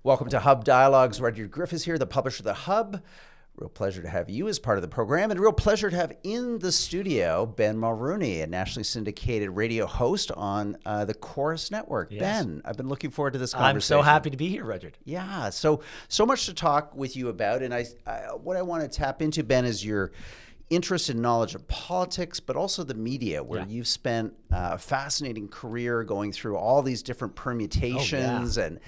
Welcome to Hub Dialogues. Rudyard Griffiths here, the publisher of The Hub. Real pleasure to have you as part of the program, and real pleasure to have in the studio Ben Mulroney, a nationally syndicated radio host on the Chorus Network. Yes. Ben, I've been looking forward to this conversation. I'm so happy to be here, Rudyard. Yeah, so much to talk with you about, and what I want to tap into, Ben, is your interest and knowledge of politics, but also the media, where you've spent a fascinating career going through all these different permutations and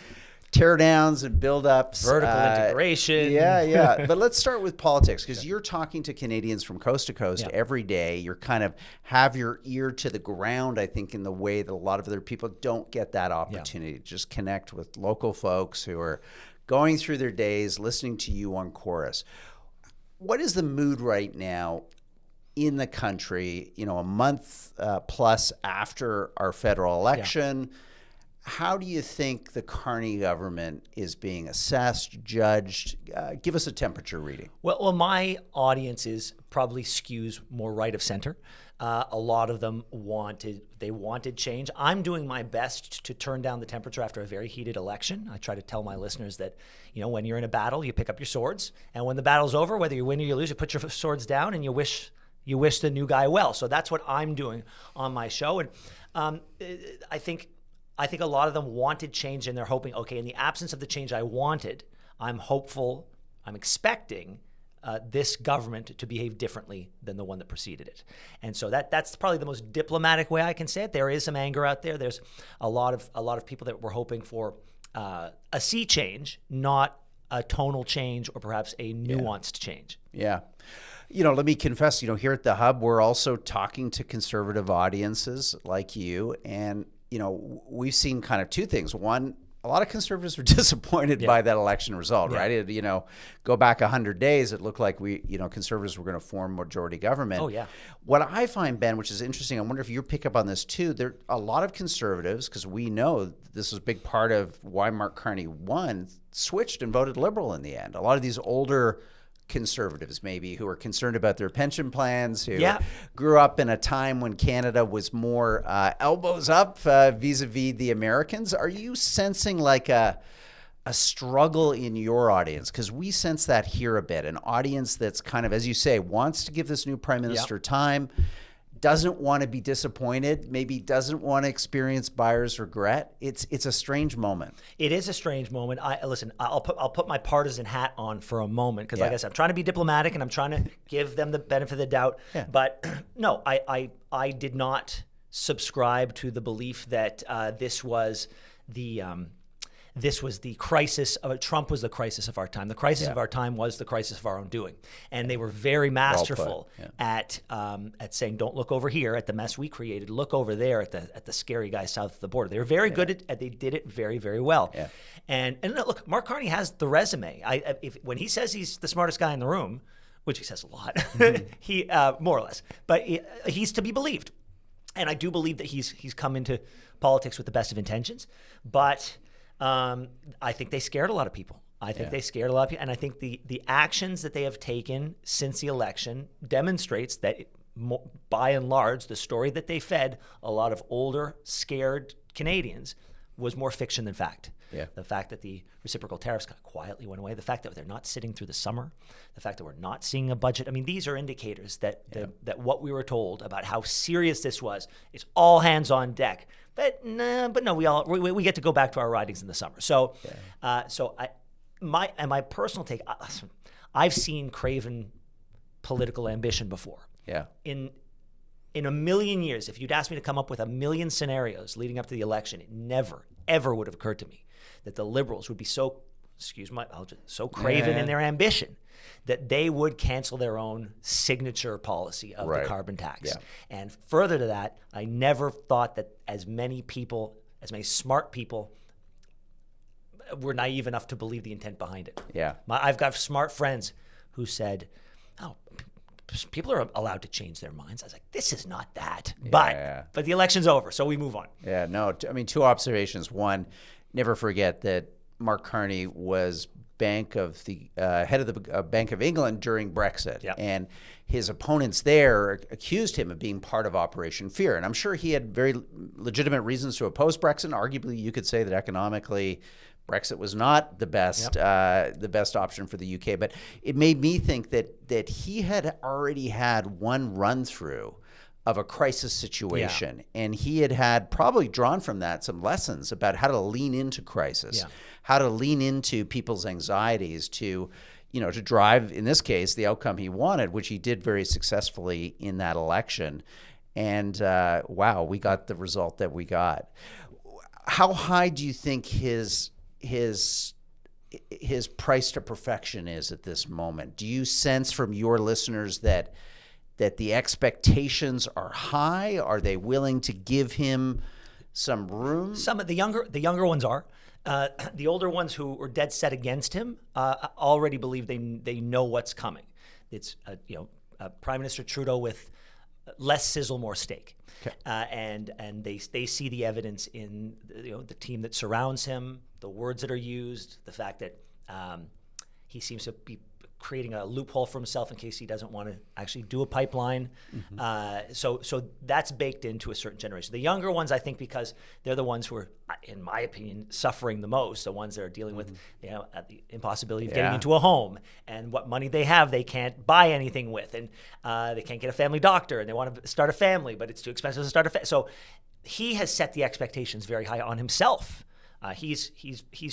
teardowns and build-ups. Vertical integration. Yeah. But let's start with politics, because you're talking to Canadians from coast to coast every day. You're kind of have your ear to the ground, I think, in the way that a lot of other people don't get that opportunity to just connect with local folks who are going through their days listening to you on Chorus. What is the mood right now in the country, a month plus after our federal election? How do you think the Carney government is being assessed, judged? Give us a temperature reading. Well, my audience probably skews more right of center. A lot of them wanted change. I'm doing my best to turn down the temperature after a very heated election. I try to tell my listeners that, when you're in a battle, you pick up your swords, and when the battle's over, whether you win or you lose, you put your swords down and you wish the new guy well. So that's what I'm doing on my show, and I think a lot of them wanted change, and they're hoping, okay, in the absence of the change I wanted, I'm hopeful, I'm expecting this government to behave differently than the one that preceded it. And so that's probably the most diplomatic way I can say it. There is some anger out there. There's a lot of people that were hoping for a sea change, not a tonal change or perhaps a nuanced change. Yeah. Let me confess, here at The Hub, we're also talking to conservative audiences like you, and we've seen kind of two things. One, a lot of conservatives were disappointed by that election result, right? Go back 100 days, it looked like conservatives were going to form majority government. Oh, yeah. What I find, Ben, which is interesting, I wonder if you pick up on this too, there are a lot of conservatives, because we know this was a big part of why Mark Carney won, switched and voted Liberal in the end. A lot of these older conservatives maybe who are concerned about their pension plans, who grew up in a time when Canada was more elbows up vis-a-vis the Americans. Are you sensing like a struggle in your audience? Because we sense that here a bit, an audience that's kind of, as you say, wants to give this new prime minister time, doesn't want to be disappointed, maybe doesn't want to experience buyer's regret. It's a strange moment. It is a strange moment. I'll put my partisan hat on for a moment, because like I said, I'm trying to be diplomatic and I'm trying to give them the benefit of the doubt. Yeah. But no, I did not subscribe to the belief that this was the crisis of Trump was the crisis of our time. The crisis of our time was the crisis of our own doing, and they were very masterful at saying, "Don't look over here at the mess we created. Look over there at the scary guy south of the border." They were very good at. They did it very, very well. Yeah. And look, Mark Carney has the resume. When he says he's the smartest guy in the room, which he says a lot, he more or less, but he's to be believed, and I do believe that he's come into politics with the best of intentions, but. I think they scared a lot of people. They scared a lot of people. And I think the actions that they have taken since the election demonstrates that, by and large, the story that they fed a lot of older, scared Canadians was more fiction than fact. Yeah. The fact that the reciprocal tariffs quietly went away, the fact that they're not sitting through the summer, the fact that we're not seeing a budget. I mean, these are indicators that what we were told about how serious this was, it's all hands on deck. But no, we get to go back to our ridings in the summer. So, my personal take, I've seen craven political ambition before. Yeah. In a million years, if you'd asked me to come up with a million scenarios leading up to the election, it never, ever would have occurred to me that the Liberals would be so craven in their ambition that they would cancel their own signature policy of the carbon tax. Yeah. And further to that, I never thought that as many smart people were naive enough to believe the intent behind it. Yeah. I've got smart friends who said, "Oh, people are allowed to change their minds." I was like, this is not that. But the election's over, so we move on. Yeah, no, two observations. One, never forget that Mark Carney was head of the Bank of England during Brexit, and his opponents there accused him of being part of Operation Fear. And I'm sure he had very legitimate reasons to oppose Brexit. Arguably, you could say that economically, Brexit was not the best option for the UK, but it made me think that he had already had one run through of a crisis situation, and he had probably drawn from that some lessons about how to lean into crisis, how to lean into people's anxieties to drive, in this case, the outcome he wanted, which he did very successfully in that election. And wow, we got the result that we got. How high do you think his price to perfection is at this moment? Do you sense from your listeners that the expectations are high? Are they willing to give him some room? Some of the younger ones are. The older ones who were dead set against him already believe they know what's coming. It's Prime Minister Trudeau with less sizzle, more steak. Okay. And they see the evidence in the team that surrounds him, the words that are used, the fact that he seems to be creating a loophole for himself in case he doesn't want to actually do a pipeline. Mm-hmm. So that's baked into a certain generation. The younger ones, I think, because they're the ones who are, in my opinion, suffering the most, the ones that are dealing with the impossibility of getting into a home, and what money they have they can't buy anything with, and they can't get a family doctor, and they want to start a family, but it's too expensive to start a family. So he has set the expectations very high on himself. He's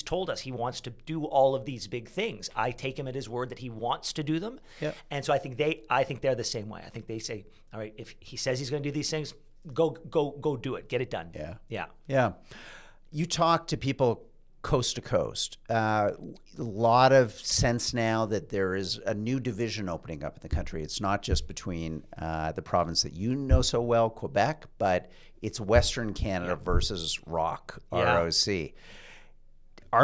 told us he wants to do all of these big things. I take him at his word that he wants to do them. Yep. And so I think they're the same way. I think they say, all right, if he says he's going to do these things, go do it. Get it done. Yeah. You talk to people coast to coast. A lot of sense now that there is a new division opening up in the country. It's not just between the province that you know so well, Quebec, but it's Western Canada versus ROC. Are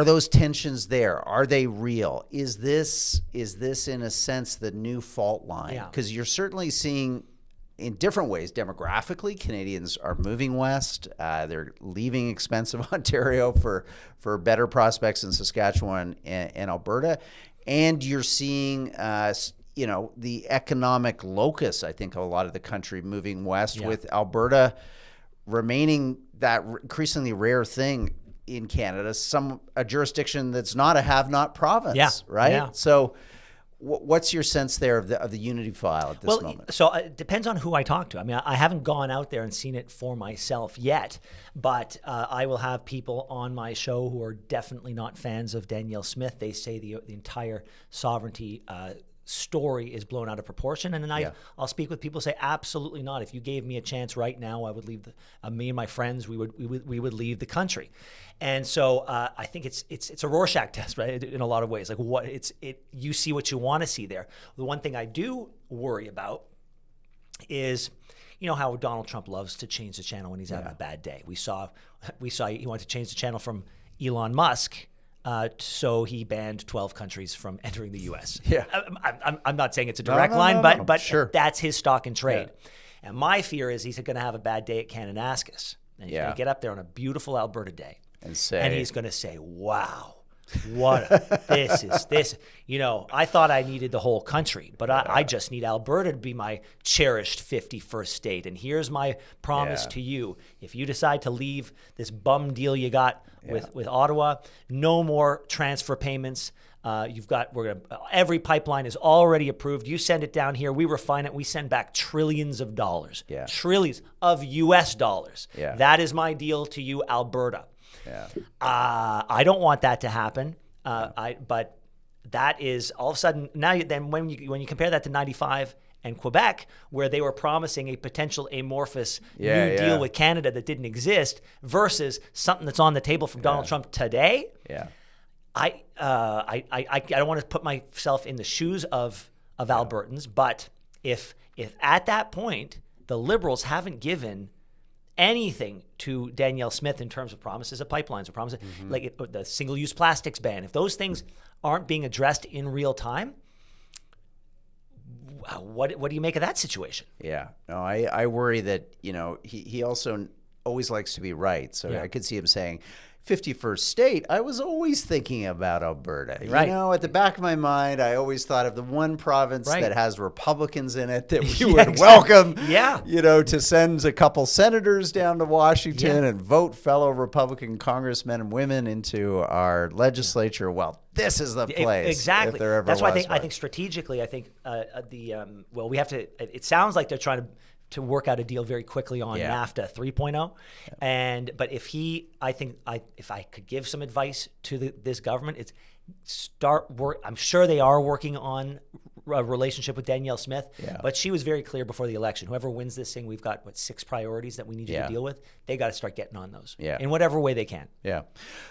those tensions there? Are they real? Is this in a sense the new fault line? Because you're certainly seeing in different ways demographically, Canadians are moving west. They're leaving expensive Ontario for better prospects in Saskatchewan and Alberta. And you're seeing the economic locus, I think, of a lot of the country moving west, with Alberta remaining that increasingly rare thing in Canada, a jurisdiction that's not a have-not province, right? Yeah. So what's your sense there of the unity file at this moment? So it depends on who I talk to. I mean, I haven't gone out there and seen it for myself yet, but I will have people on my show who are definitely not fans of Danielle Smith. They say the entire sovereignty story is blown out of proportion, and then I'll speak with people who say absolutely not. If you gave me a chance right now, I would leave. Me and my friends, we would leave the country. And so I think it's a Rorschach test, right? In a lot of ways, like you see what you want to see there. The one thing I do worry about is, how Donald Trump loves to change the channel when he's having a bad day. We saw he wanted to change the channel from Elon Musk. So he banned 12 countries from entering the U.S. Yeah, I'm not saying it's a direct line, but sure. That's his stock and trade. Yeah. And my fear is he's going to have a bad day at Kananaskis, and he's going to get up there on a beautiful Alberta day, and he's going to say, "Wow, this is." I thought I needed the whole country, but I just need Alberta to be my cherished 51st state. And here's my promise to you: if you decide to leave this bum deal you got with Ottawa, no more transfer payments. Every pipeline is already approved. You send it down here, we refine it, we send back trillions of dollars, trillions of U.S. dollars. Yeah. That is my deal to you, Alberta. Yeah. I don't want that to happen. But that is all of a sudden now. Then when you compare that to 95 and Quebec, where they were promising a potential amorphous new deal with Canada that didn't exist, versus something that's on the table from Donald Trump today. Yeah. I don't want to put myself in the shoes of Albertans, but if at that point the Liberals haven't given anything to Danielle Smith in terms of promises of pipelines or promises like the single-use plastics ban, if those things aren't being addressed in real time, what do you make of that situation? Yeah, no, I worry that he also always likes to be right. So I could see him saying, 51st state, I was always thinking about Alberta. Right. You know, at the back of my mind, I always thought of the one province Right. that has Republicans in it that we Yeah, would exactly. welcome, Yeah. you know, to send a couple senators down to Washington Yeah. and vote fellow Republican congressmen and women into our legislature. Well, this is the place. Exactly. If there ever That's why was I think strategically, I think well, we have to. It sounds like they're trying to work out a deal very quickly on NAFTA 3.0. But if I could give some advice to this government, it's start work. I'm sure they are working on a relationship with Danielle Smith, but she was very clear before the election. Whoever wins this thing, we've got 6 priorities that we need you to deal with. They got to start getting on those in whatever way they can. Yeah.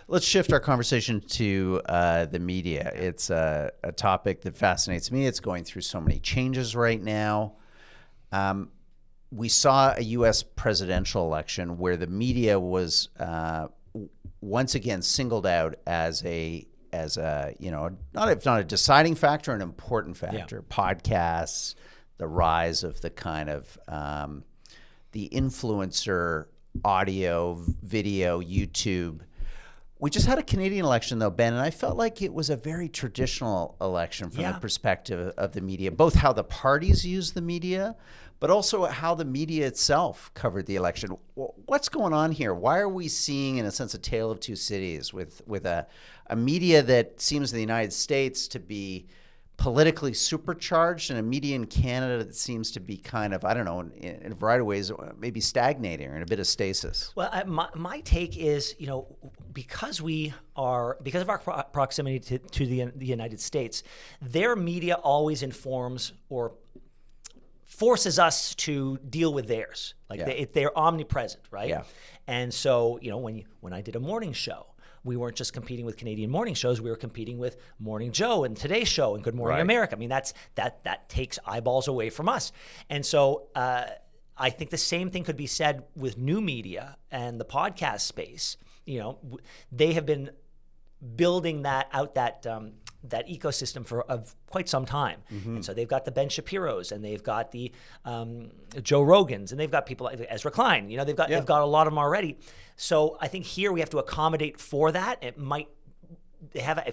Let's shift our conversation to the media. It's a topic that fascinates me. It's going through so many changes right now. We saw a U.S. presidential election where the media was once again singled out as a you know, if not a deciding factor, an important factor. Podcasts, the rise of the kind of the influencer audio, video, YouTube. We just had a Canadian election, though, Ben, and I felt like it was a very traditional election from the perspective of the media, both how the parties use the media, but also how the media itself covered the election. What's going on here? Why are we seeing, in a sense, a tale of two cities with a media that seems in the United States to be politically supercharged and a media in Canada that seems to be kind of, I don't know, in a variety of ways, maybe stagnating or in a bit of stasis? Well, my take is, you know, because of our proximity to the United States, their media always informs or forces us to deal with theirs. Like they're omnipresent, right? Yeah. And so, you know, when I did a morning show, we weren't just competing with Canadian morning shows. We were competing with Morning Joe and Today's Show and Good Morning America. I mean, that takes eyeballs away from us. And so I think the same thing could be said with new media and the podcast space. You know, they have been building that ecosystem of quite some time. And so they've got the Ben Shapiros and they've got the Joe Rogans and they've got people like Ezra Klein. You know, they've got a lot of them already. So I think here we have to accommodate for that. It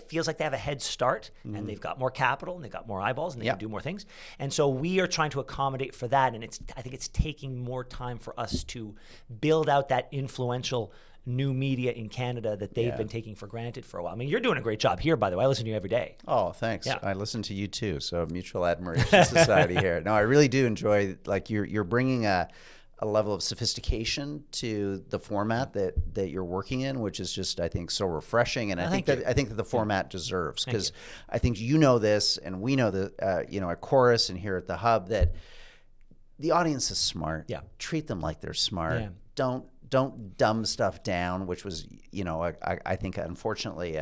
feels like they have a head start and they've got more capital and they've got more eyeballs and they can do more things. And so we are trying to accommodate for that. And I think it's taking more time for us to build out that influential new media in Canada that they've been taking for granted for a while. I mean, you're doing a great job here, by the way. I listen to you every day. Oh, thanks. Yeah. I listen to you too. So mutual admiration society here. No, I really do enjoy, like you're bringing a level of sophistication to the format that you're working in, which is just, I think, so refreshing. And I think that the format deserves, because I think you know this and we know that, you know, at Chorus and here at the Hub, that the audience is smart. Yeah. Treat them like they're smart. Yeah. Don't dumb stuff down, which was, you know, I think, unfortunately,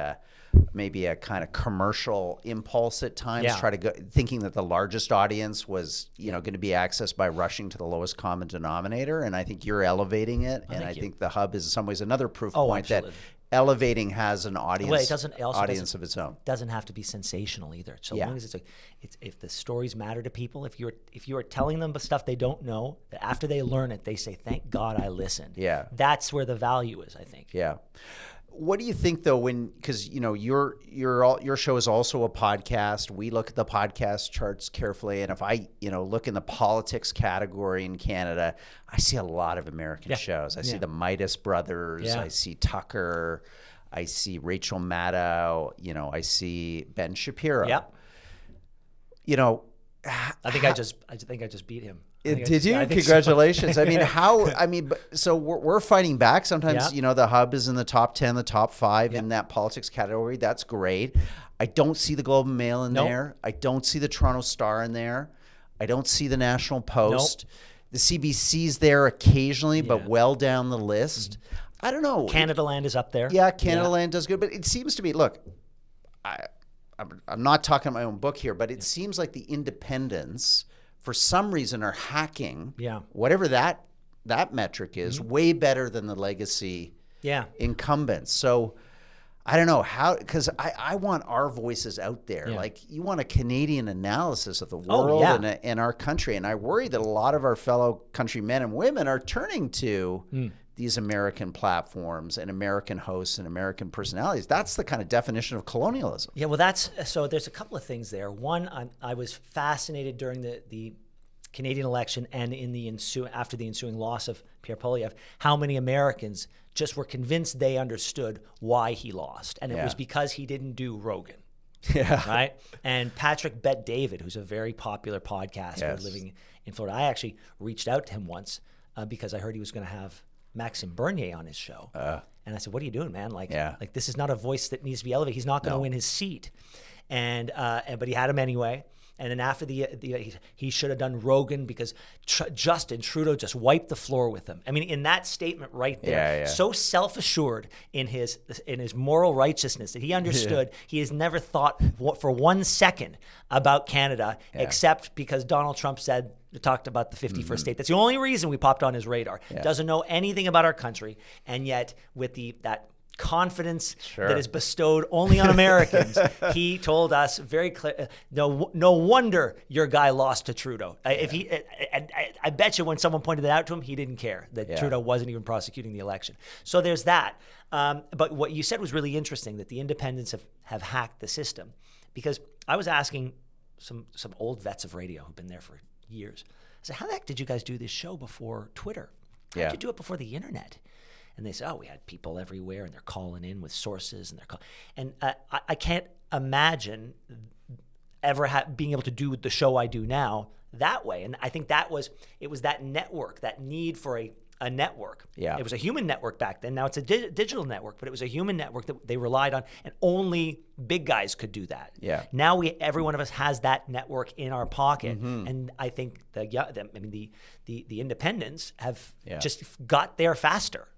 maybe a kind of commercial impulse at times. Try to go thinking that the largest audience was, you know, going to be accessed by rushing to the lowest common denominator. And I think you're elevating it. And I think the Hub is in some ways another proof point that elevating has an audience, of its own. Doesn't have to be sensational either. So long as it's if the stories matter to people, if you are telling them stuff they don't know, that after they learn it, they say, "Thank God I listened." Yeah, that's where the value is, I think. Yeah. What do you think, though, because you know your show is also a podcast. We look at the podcast charts carefully, and if I look in the politics category in Canada, I see a lot of American shows. I see the Midas Brothers. I see Tucker. I see Rachel Maddow. You know, I see Ben Shapiro. Yep. You know, I think I just beat him. Did you? Congratulations. So. So we're fighting back. Sometimes, you know, the Hub is in the top 10, the top 5 in that politics category. That's great. I don't see the Globe and Mail in there. I don't see the Toronto Star in there. I don't see the National Post. The CBC's there occasionally, but well down the list. I don't know. Canadaland is up there. Yeah, Canadaland does good. But it seems to be, look, I'm not talking my own book here, but it seems like the independents, for some reason, are hacking whatever that metric is way better than the legacy incumbents. So I don't know how, because I want our voices out there. Like, you want a Canadian analysis of the world and our country. And I worry that a lot of our fellow countrymen and women are turning to these American platforms and American hosts and American personalities. That's the kind of definition of colonialism. Yeah, well, so there's a couple of things there. One, I was fascinated during the Canadian election and after the ensuing loss of Pierre Poilievre, how many Americans just were convinced they understood why he lost. And it was because he didn't do Rogan. Yeah. Right? And Patrick Bet-David, who's a very popular podcaster living in Florida, I actually reached out to him once because I heard he was going to have Maxime Bernier on his show. And I said, what are you doing, man? Like this is not a voice that needs to be elevated. He's not going to win his seat. But he had him anyway. And then after he should have done Rogan because Justin Trudeau just wiped the floor with him. I mean, in that statement right there, so self-assured in his moral righteousness that he understood he has never thought for 1 second about Canada except because Donald Trump talked about the 51st state. That's the only reason we popped on his radar. Doesn't know anything about our country, and yet with that confidence that is bestowed only on Americans, he told us very clear. No wonder your guy lost to Trudeau. I bet you when someone pointed that out to him, he didn't care that Trudeau wasn't even prosecuting the election. So there's that. But what you said was really interesting, that the independents have hacked the system, because I was asking some old vets of radio who've been there for years. I said, how the heck did you guys do this show before Twitter? How did you do it before the internet? And they say, we had people everywhere, and they're calling in with sources, and I can't imagine ever being able to do the show I do now that way. And I think it was that network, that need for a network. Yeah. It was a human network back then. Now it's a digital network, but it was a human network that they relied on, and only big guys could do that. Yeah. Now every one of us has that network in our pocket, and I think the independents have just got there faster.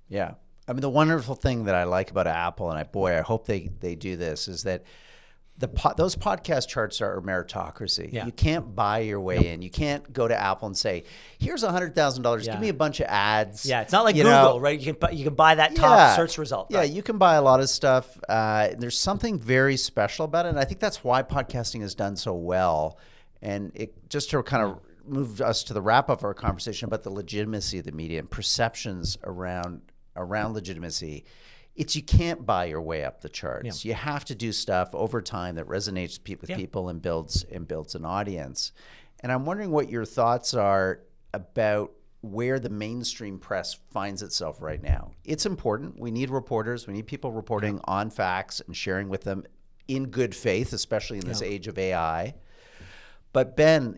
Yeah. I mean, the wonderful thing that I like about Apple, and I hope they do this, is that those podcast charts are meritocracy. Yeah. You can't buy your way in. You can't go to Apple and say, here's $100,000. Give me a bunch of ads. Yeah, it's not like Google, right? You can buy that top search result. Right? Yeah, you can buy a lot of stuff. There's something very special about it, and I think that's why podcasting has done so well. And just to kind of move us to the wrap up of our conversation about the legitimacy of the media and perceptions around legitimacy, you can't buy your way up the charts. You have to do stuff over time that resonates with people and builds an audience. And I'm wondering what your thoughts are about where the mainstream press finds itself right now. It's important. We need reporters. We need people reporting on facts and sharing with them in good faith, especially in this age of AI. But Ben,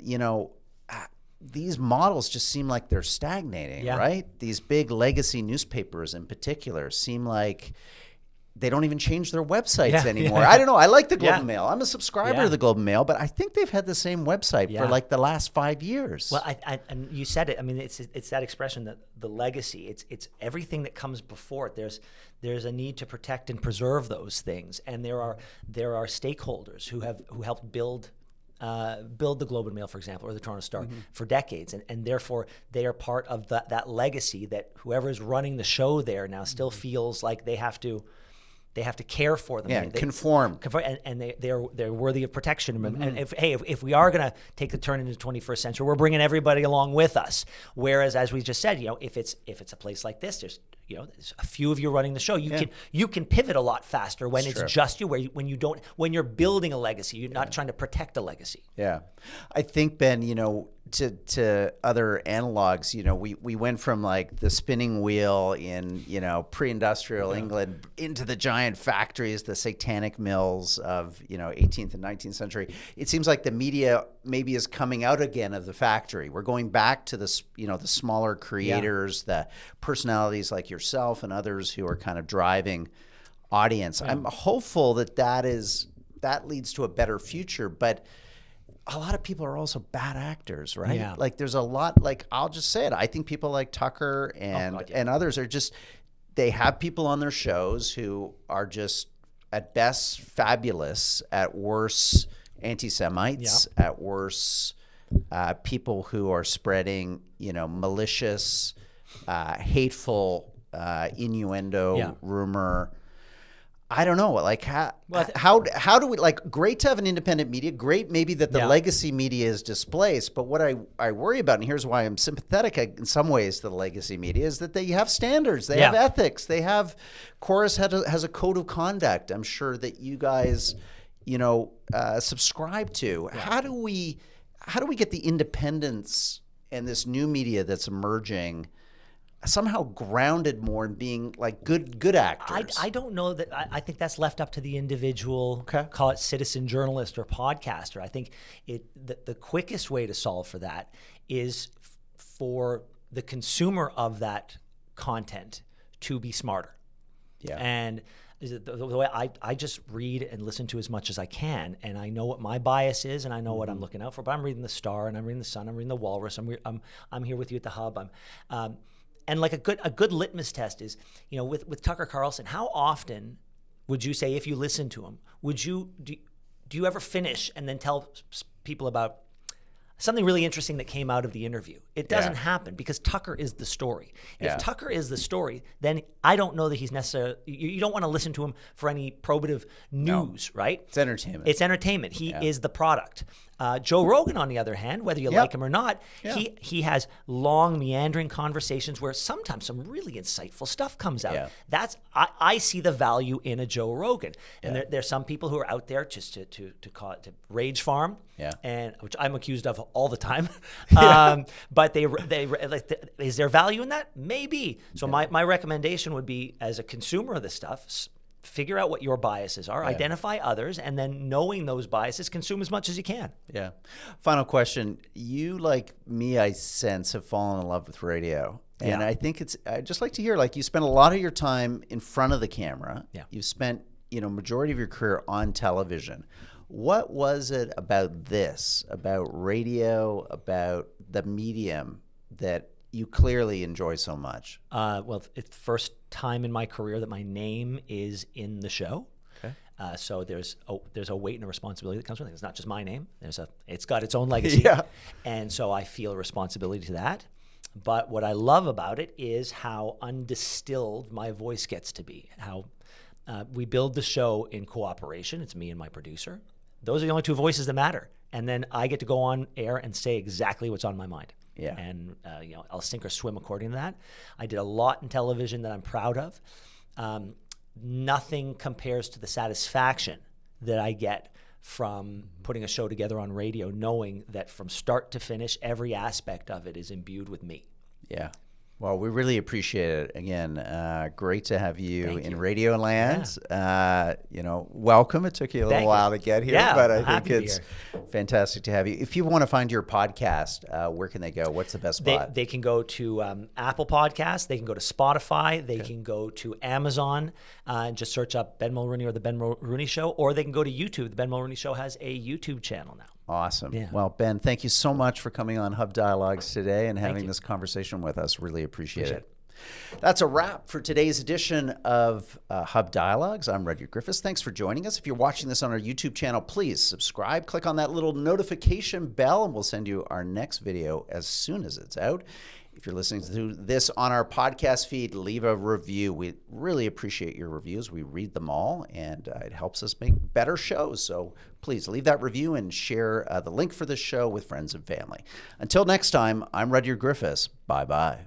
these models just seem like they're stagnating, right? These big legacy newspapers in particular seem like they don't even change their websites anymore. I don't know. I like the Globe and Mail. I'm a subscriber to the Globe and Mail, but I think they've had the same website for like the last 5 years. Well, and you said it. I mean, it's that expression, that the legacy. It's everything that comes before it. There's a need to protect and preserve those things, and there are stakeholders who helped build the Globe and Mail, for example, or the Toronto Star for decades, and therefore they are part of that legacy that whoever is running the show there now still feels like they have to care for them. Yeah, conform, and they're worthy of protection. And if we are going to take the turn into the 21st century, we're bringing everybody along with us. Whereas, as we just said, if it's a place like this, there's a few of you running the show. You can pivot a lot faster when it's just you. When you're building a legacy, you're not trying to protect a legacy. Yeah, I think, Ben, to other analogs, we went from like the spinning wheel in pre-industrial England into the giant factories, the satanic mills of 18th and 19th century. It seems like the media maybe is coming out again of the factory. We're going back to the smaller creators, the personalities like yourself and others who are kind of driving audience. I'm hopeful that leads to a better future, but a lot of people are also bad actors, right? Yeah. Like there's a lot, like I'll just say it. I think people like Tucker and others are just, they have people on their shows who are just at best fabulous, at worst anti-Semites, at worst people who are spreading, malicious, hateful innuendo, rumor. I don't know. Like how do we, like, great to have an independent media, great maybe that the legacy media is displaced, but what I worry about, and here's why I'm sympathetic in some ways to the legacy media, is that they have standards, they have ethics, they have, Chorus has a code of conduct. I'm sure that you guys, subscribe to. Yeah. How do we get the independence and this new media that's emerging somehow grounded more in being like good actors? I don't know that. I think that's left up to the individual, call it citizen journalist or podcaster. I think the quickest way to solve for that is for the consumer of that content to be smarter. Yeah. And the way I just read and listen to as much as I can, and I know what my bias is, and I know what I'm looking out for. But I'm reading the Star, and I'm reading the Sun, I'm reading the Walrus. I'm here with you at the Hub. And like a good litmus test is, with Tucker Carlson, how often would you say, if you listen to him, do you ever finish and then tell people about something really interesting that came out of the interview? It doesn't happen because Tucker is the story. If Tucker is the story, then I don't know that he's necessarily, you don't want to listen to him for any probative news, right? It's entertainment. It's entertainment. He is the product. Joe Rogan, on the other hand, whether you like him or not, he has long, meandering conversations where sometimes some really insightful stuff comes out. Yeah. I see the value in a Joe Rogan. And there's some people who are out there just to call it, to rage farm, and which I'm accused of all the time. But they is there value in that? Maybe. So my recommendation would be, as a consumer of this stuff, figure out what your biases are, identify others, and then, knowing those biases, consume as much as you can. Yeah. Final question. You, like me, I sense, have fallen in love with radio. And I think I'd just like to hear, like, you spent a lot of your time in front of the camera. Yeah. You've spent, majority of your career on television. What was it about radio, about the medium, that you clearly enjoy so much? Well, it's the first time in my career that my name is in the show. Okay. So there's a weight and a responsibility that comes with it. It's not just my name. It's got its own legacy. Yeah. And so I feel a responsibility to that. But what I love about it is how undistilled my voice gets to be. How we build the show in cooperation. It's me and my producer. Those are the only two voices that matter. And then I get to go on air and say exactly what's on my mind. Yeah. And I'll sink or swim according to that. I did a lot in television that I'm proud of. Nothing compares to the satisfaction that I get from putting a show together on radio, knowing that from start to finish, every aspect of it is imbued with me. Yeah. Well, we really appreciate it. Again, great to have you in Radio Land. Yeah. Welcome. It took you a little while to get here, but I think it's fantastic to have you. If you want to find your podcast, where can they go? What's the best spot? They can go to Apple Podcasts. They can go to Spotify. They can go to Amazon and just search up Ben Mulroney or The Ben Mulroney Show, or they can go to YouTube. The Ben Mulroney Show has a YouTube channel now. Awesome. Yeah. Well, Ben, thank you so much for coming on Hub Dialogues today and having this conversation with us. Really appreciate it. That's a wrap for today's edition of Hub Dialogues. I'm Rudyard Griffiths. Thanks for joining us. If you're watching this on our YouTube channel, please subscribe. Click on that little notification bell, and we'll send you our next video as soon as it's out. If you're listening to this on our podcast feed, leave a review. We really appreciate your reviews. We read them all, and it helps us make better shows. So please leave that review and share the link for this show with friends and family. Until next time, I'm Rudyard Griffiths. Bye-bye.